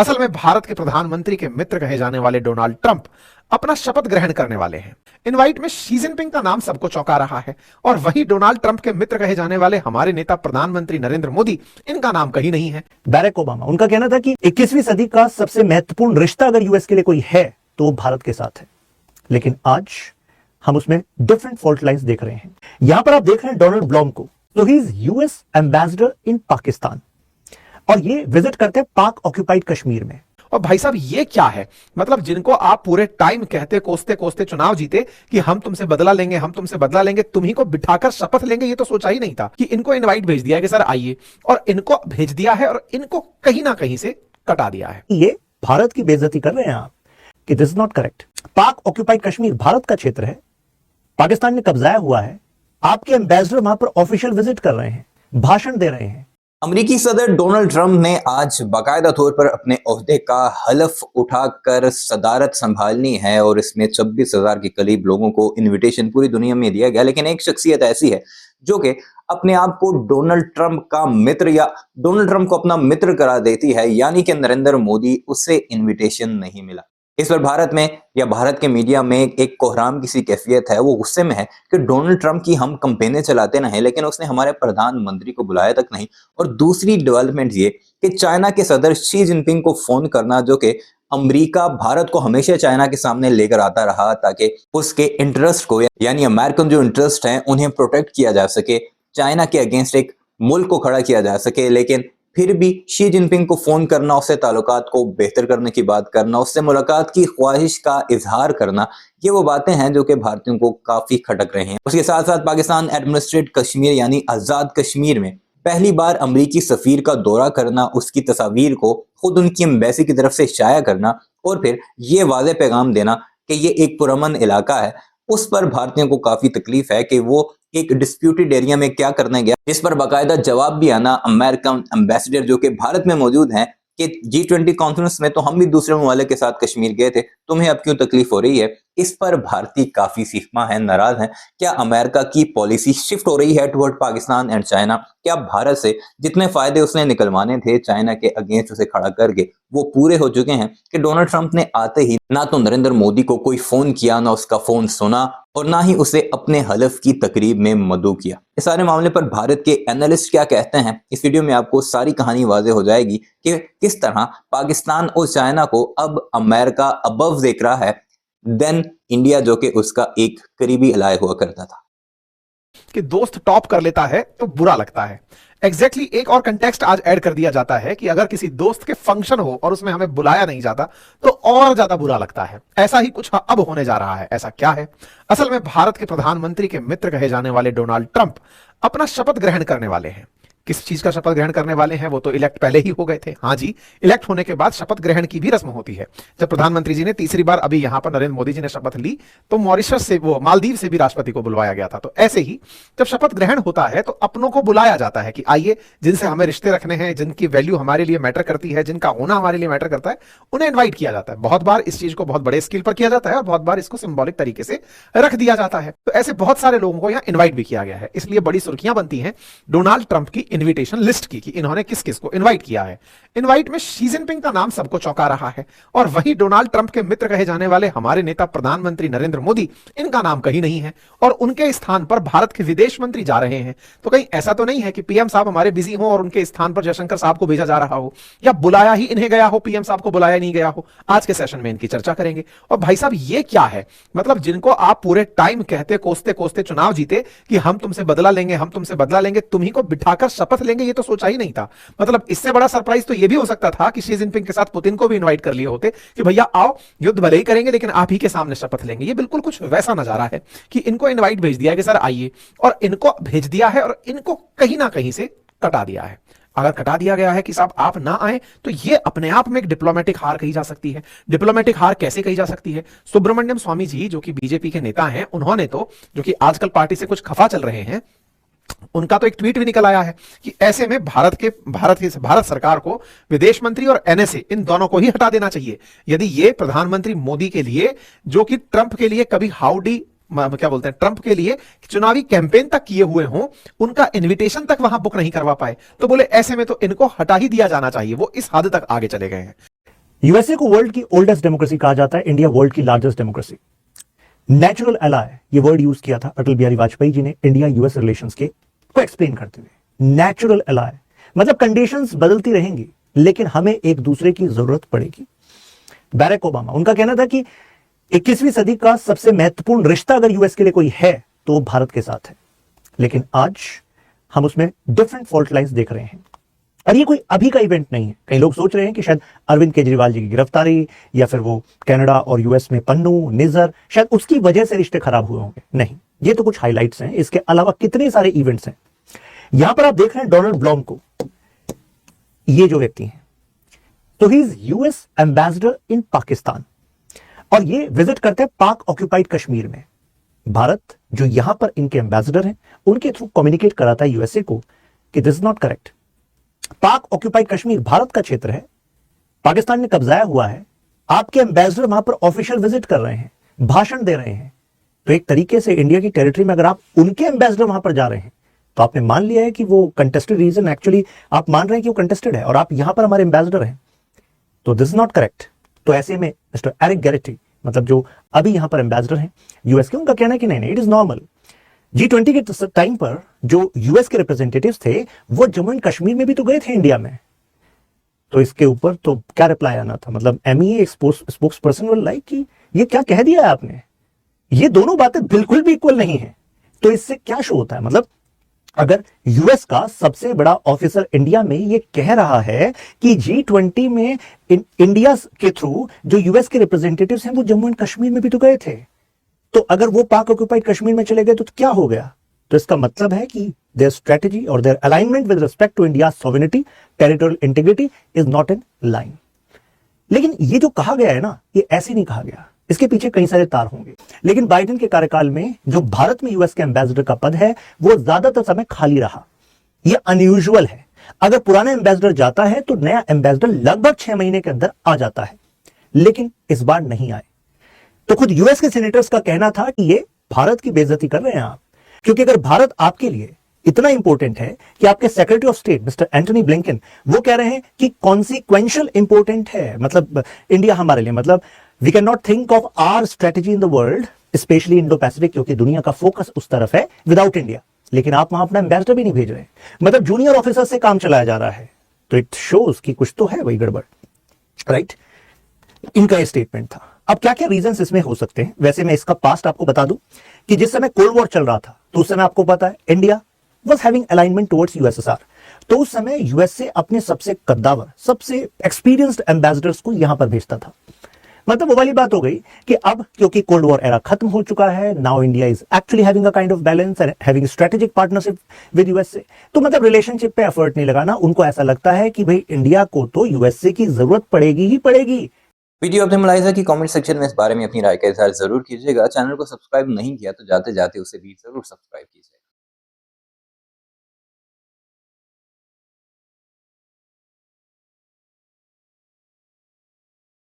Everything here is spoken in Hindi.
असल में भारत के प्रधानमंत्री के मित्र कहे जाने वाले डोनाल्ड ट्रंप अपना शपथ ग्रहण करने वाले हैं। इनवाइट में शी जिनपिंग का नाम सबको चौंका रहा है और वही डोनाल्ड ट्रंप के मित्र कहे जाने वाले हमारे नेता प्रधानमंत्री नरेंद्र मोदी, इनका नाम कहीं नहीं है। बैरक ओबामा, उनका कहना था कि 21वीं सदी का सबसे महत्वपूर्ण रिश्ता अगर यूएस के लिए कोई है तो भारत के साथ है, लेकिन आज हम उसमें डिफरेंट फॉल्ट लाइंस देख रहे हैं। यहां पर आप देख रहे हैं डोनाल्ड ब्लॉम को, तो ही इज यूएस एम्बेसडर इन पाकिस्तान और ये विजिट करते हैं पाक ऑक्यूपाइड कश्मीर में। और भाई साहब ये क्या है, मतलब जिनको आप पूरे टाइम कहते कोसते कोसते चुनाव जीते कि हम तुमसे बदला लेंगे, हम तुमसे बदला लेंगे, तुम्ही को बिठाकर शपथ लेंगे, ये तो सोचा ही नहीं था कि इनको इनवाइट भेज दिया है कि सर आइए, और इनको भेज दिया है और इनको कहीं ना कहीं से कटा दिया है। ये भारत की बेइज्जती कर रहे हैं आप कि दिस इज नॉट करेक्ट। पाक ऑक्यूपाइड कश्मीर भारत का क्षेत्र है, पाकिस्तान ने कब्जाया हुआ है। आपके एम्बेसडर वहां पर ऑफिशियल विजिट कर रहे हैं, भाषण दे रहे हैं। अमेरिकी सदर डोनाल्ड ट्रंप ने आज बाकायदा तौर पर अपने ओहदे का हलफ उठाकर सदारत संभालनी है और इसमें 26,000 के करीब लोगों को इनविटेशन पूरी दुनिया में दिया गया। लेकिन एक शख्सियत ऐसी है जो कि अपने आप को डोनाल्ड ट्रंप का मित्र या डोनाल्ड ट्रंप को अपना मित्र करा देती है, यानी कि नरेंद्र मोदी, उससे इन्विटेशन नहीं मिला। इस पर भारत में या भारत के मीडिया में एक कोहराम की सी कैफियत है। वो गुस्से में है कि डोनाल्ड ट्रंप की हम कंपेनें चलाते नहीं, लेकिन उसने हमारे प्रधानमंत्री को बुलाया तक नहीं। और दूसरी डेवलपमेंट ये कि चाइना के सदर शी जिनपिंग को फोन करना, जो कि अमेरिका भारत को हमेशा चाइना के सामने लेकर आता रहा ताकि उसके इंटरेस्ट को, यानी अमेरिकन जो इंटरेस्ट हैं, उन्हें प्रोटेक्ट किया जा सके, चाइना के अगेंस्ट एक मुल्क को खड़ा किया जा सके। लेकिन फिर भी शी जिनपिंग को फोन करना, उससे ताल्लुकात को बेहतर करने की बात करना, उससे मुलाकात की ख्वाहिश का इजहार करना, ये वो बातें हैं जो कि भारतीयों को काफी खटक रहे हैं। उसके साथ साथ पाकिस्तान एडमिनिस्ट्रेटेड कश्मीर यानी आजाद कश्मीर में पहली बार अमरीकी सफीर का दौरा करना, उसकी तस्वीर को खुद उनकी एम्बेसी की तरफ से शाया करना और फिर ये वाज़ेह पैगाम देना कि ये एक पुरअमन इलाका है, उस पर भारतीयों को काफी तकलीफ है कि वो एक डिस्प्यूटेड एरिया में क्या करने गया, जिस पर बाकायदा जवाब भी आना अमेरिकन एम्बेसडर जो कि भारत में मौजूद हैं कि G20 कॉन्फ्रेंस में तो हम भी दूसरे ममालिक के साथ कश्मीर गए थे, तुम्हें अब क्यों तकलीफ हो रही है। इस पर भारतीय काफी सीखमा है, नाराज हैं। क्या अमेरिका की पॉलिसी शिफ्ट हो रही है टुवर्ड पाकिस्तान एंड चाइना? क्या भारत से जितने फायदे उसने निकलवाने थे चाइना के अगेंस्ट उसे खड़ा करके, वो पूरे हो चुके हैं कि डोनाल्ड ट्रंप ने आते ही ना तो नरेंद्र मोदी को कोई फोन किया, ना उसका फोन सुना और ना ही उसे अपने हलफ की तकरीब में मदऊ किया। इस सारे मामले पर भारत के एनालिस्ट क्या कहते हैं, इस वीडियो में आपको सारी कहानी वाज़ेह हो जाएगी कि किस तरह पाकिस्तान और चाइना को अब अमेरिका अबव देख रहा है देन इंडिया, जो कि उसका एक करीबी अलाय हुआ करता था। कि दोस्त टॉप कर लेता है तो बुरा लगता है। एग्जैक्टली एक और कंटेक्स्ट आज ऐड कर दिया जाता है कि अगर किसी दोस्त के फंक्शन हो और उसमें हमें बुलाया नहीं जाता तो और ज्यादा बुरा लगता है। ऐसा ही कुछ अब होने जा रहा है। ऐसा क्या है? असल में भारत के प्रधानमंत्री के मित्र कहे जाने वाले डोनाल्ड ट्रंप अपना शपथ ग्रहण करने वाले हैं। किस चीज का शपथ ग्रहण करने वाले हैं? वो तो इलेक्ट पहले ही हो गए थे। हाँ जी, इलेक्ट होने के बाद शपथ ग्रहण की भी रस्म होती है। जब प्रधानमंत्री जी ने तीसरी बार अभी यहां पर नरेंद्र मोदी जी ने शपथ ली तो मॉरिशस से, वो मालदीव से भी राष्ट्रपति को बुलवाया गया था। तो ऐसे ही जब शपथ ग्रहण होता है तो अपनों को बुलाया जाता है कि आइए, जिनसे हमें रिश्ते रखने हैं, जिनकी वैल्यू हमारे लिए मैटर करती है, जिनका होना हमारे लिए मैटर करता है, उन्हें इन्वाइट किया जाता है। बहुत बार इस चीज को बहुत बड़े स्केल पर किया जाता है और बहुत बार इसको सिंबॉलिक तरीके से रख दिया जाता है। तो ऐसे बहुत सारे लोगों को यहां इन्वाइट भी किया गया है। इसलिए बड़ी सुर्खियां बनती हैं डोनाल्ड ट्रंप की इन्विटेशन लिस्ट कि इन्होंने किस किस को इनवाइट किया है। इनवाइट में शी जिनपिंग का नाम सबको चौंका रहा है और वही डोनाल्ड ट्रंप के मित्र कहे जाने वाले हमारे नेता प्रधानमंत्री नरेंद्र मोदी, इनका नाम कहीं नहीं है और उनके स्थान पर भारत के विदेश मंत्री जा रहे हैं। तो कहीं ऐसा तो नहीं है कि पीएम साहब हमारे बिजी हो और उनके स्थान पर जयशंकर साहब को भेजा जा रहा हो या बुलाया ही इन्हें गया हो, पीएम साहब को बुलाया नहीं गया हो। आज के सेशन में इनकी चर्चा करेंगे। और भाई साहब ये क्या है, मतलब जिनको आप पूरे टाइम कहते कोसते कोसते चुनाव जीते कि हम तुमसे बदला लेंगे, हम तुमसे बदला लेंगे, तुम्ही को बिठाकर शपथ लेंगे, ये तो सोचा ही नहीं था। मतलब इससे बड़ा सरप्राइज तो यह भी हो सकता था कि शी जिनपिंग के साथ पुतिन को भी इनवाइट कर लिए होते कि भैया आओ, युद्ध भले ही करेंगे लेकिन आप ही के सामने शपथ लेंगे। ये बिल्कुल कुछ वैसा नजारा है कि इनको इनवाइट भेज दिया कि सर आइए, और इनको भेज दिया है और इनको कहीं ना कहीं से कटा दिया है। अगर कटा दिया गया है कि साहब आप ना आए तो ये अपने आप में एक डिप्लोमेटिक हार कही जा सकती है। डिप्लोमेटिक हार कैसे कही जा सकती है? सुब्रमण्यम स्वामी जी जो कि बीजेपी के नेता हैं, उन्होंने तो, जो कि आजकल पार्टी से कुछ खफा चल रहे हैं, उनका तो एक ट्वीट भी निकल आया है कि ऐसे में भारत सरकार को विदेश मंत्री और एनएसए इन दोनों को ही हटा देना चाहिए। यदि ये प्रधानमंत्री मोदी के लिए, जो कि ट्रंप के लिए कभी हाउडी, क्या बोलते हैं, ट्रंप के लिए चुनावी कैंपेन तक किए हुए हों, उनका इनविटेशन तक वहां बुक नहीं करवा पाए, तो बोले ऐसे में तो इनको हटा ही दिया जाना चाहिए। वो इस हद तक आगे चले गए हैं। यूएसए को वर्ल्ड की ओल्डेस्ट डेमोक्रेसी कहा जाता है, इंडिया वर्ल्ड की लार्जेस्ट डेमोक्रेसी। नेचुरल एलाय ये वर्ड यूज किया था अटल बिहारी वाजपेयी जी ने इंडिया यूएस रिलेशंस के को एक्सप्लेन करते हुए। नेचुरल एलाय मतलब कंडीशंस बदलती रहेंगी लेकिन हमें एक दूसरे की जरूरत पड़ेगी। बैरक ओबामा, उनका कहना था कि 21वीं सदी का सबसे महत्वपूर्ण रिश्ता अगर यूएस के लिए कोई है तो भारत के साथ है, लेकिन आज हम उसमें डिफरेंट फॉल्ट लाइंस देख रहे हैं। और ये कोई अभी का इवेंट नहीं है। कई लोग सोच रहे हैं कि शायद अरविंद केजरीवाल जी की गिरफ्तारी या फिर वो कनाडा और यूएस में पन्नू निजर शायद उसकी वजह से रिश्ते खराब हुए होंगे। नहीं, ये तो कुछ हाइलाइट्स हैं, इसके अलावा कितने सारे इवेंट्स हैं। यहां पर आप देख रहे हैं डोनाल्ड ब्लॉम को, ये जो व्यक्ति हैं, तो ही इज यूएस एम्बेसडर इन पाकिस्तान और ये विजिट करते हैं पाक ऑक्यूपाइड कश्मीर में। भारत जो यहां पर इनके एम्बेसडर हैं उनके थ्रू कम्युनिकेट कराता है यूएसए को कि दिस इज नॉट करेक्ट। पाक ऑक्यूपाइड कश्मीर भारत का क्षेत्र है, पाकिस्तान ने कब्जाया हुआ है, आपके एम्बेसडर वहां पर ऑफिशियल विजिट कर रहे हैं, भाषण दे रहे हैं। तो एक तरीके से इंडिया की टेरिटरी में अगर आप उनके एम्बेसडर वहां पर जा रहे हैं तो आपने मान लिया है कि वो कंटेस्टेड रीजन, एक्चुअली आप मान रहे हैं कि वो कंटेस्टेड है और आप यहां पर हमारे एम्बेसडर हैं, तो दिस इज नॉट करेक्ट। तो ऐसे में मिस्टर एरिक गैरेटी, मतलब जो अभी यहां पर एम्बेसडर हैं यूएस के, उनका कहना है कि नहीं इट इज नॉर्मल। G20 के टाइम पर जो यूएस के रिप्रेजेंटेटिव्स थे वो जम्मू एंड कश्मीर में भी तो गए थे इंडिया में, तो इसके ऊपर तो क्या रिप्लाई आना था। मतलब MEA spokes person will like कि ये क्या कह दिया है आपने, ये दोनों बातें बिल्कुल भी इक्वल नहीं है। तो इससे क्या शो होता है, मतलब अगर यूएस का सबसे बड़ा ऑफिसर इंडिया में ये कह रहा है कि G20 में इंडिया के थ्रू जो यूएस के रिप्रेजेंटेटिव्स हैं वो जम्मू एंड कश्मीर में भी तो गए थे, तो अगर वो पाक ऑक्यूपाइड कश्मीर में चले गए तो क्या हो गया। तो इसका मतलब है कि देयर स्ट्रेटजी और their alignment with respect to India sovereignty, territorial integrity is not in line. लेकिन ये जो कहा गया है ना, ये ऐसे नहीं कहा गया, इसके पीछे कई सारे तार होंगे। लेकिन बाइडेन के कार्यकाल में जो भारत में यूएस के एम्बेसडर का पद है वो ज्यादातर समय खाली रहा। ये अनयूजुअल है। अगर पुराना एम्बेसडर जाता है तो नया एम्बेसडर लगभग 6 महीने के अंदर आ जाता है, लेकिन इस बार नहीं आए। तो खुद यूएस के सेनेटर्स का कहना था कि ये भारत की बेइज्जती कर रहे हैं आप, क्योंकि अगर भारत आपके लिए इतना इंपॉर्टेंट है कि आपके secretary of state mister Antony Blinken वो कह रहे हैं कि कॉन्सिक्वेंशियल इंपॉर्टेंट है, मतलब इंडिया हमारे लिए, मतलब we can not think of our strategy in the world specially Indo Pacific, क्योंकि दुनिया का फोकस उस तरफ है विदाउट इंडिया, लेकिन आप वहां अपना एम्बेसडर भी नहीं भेज रहे, मतलब जूनियर ऑफिसर से काम चलाया जा रहा है। तो इट शोज कि कुछ तो है वही गड़बड़, राइट। इनका ये स्टेटमेंट था। अब क्या क्या रीजंस इसमें हो सकते हैं, वैसे मैं इसका पास्ट आपको बता दूं कि जिस समय कोल्ड वॉर चल रहा था तो उस समय आपको पता है India was having alignment towards USSR, तो उस समय यूएसए अपने सबसे कद्दावर, सबसे एक्सपीरियंस्ड एम्बेसडर्स को यहां पर भेजता था। मतलब वो वाली बात हो गई कि अब क्योंकि कोल्ड वॉर एरा खत्म हो चुका है, now India is actually having a kind of balance and having strategic partnership with USA, तो मतलब रिलेशनशिप पे एफर्ट नहीं लगाना। उनको ऐसा लगता है कि भाई इंडिया को तो यूएसए की जरूरत पड़ेगी ही पड़ेगी। वीडियो अपने मुलाहिजा की कमेंट सेक्शन में इस बारे में अपनी राय का इजहार जरूर कीजिएगा। चैनल को सब्सक्राइब नहीं किया तो जाते जाते उसे भी जरूर सब्सक्राइब कीजिए।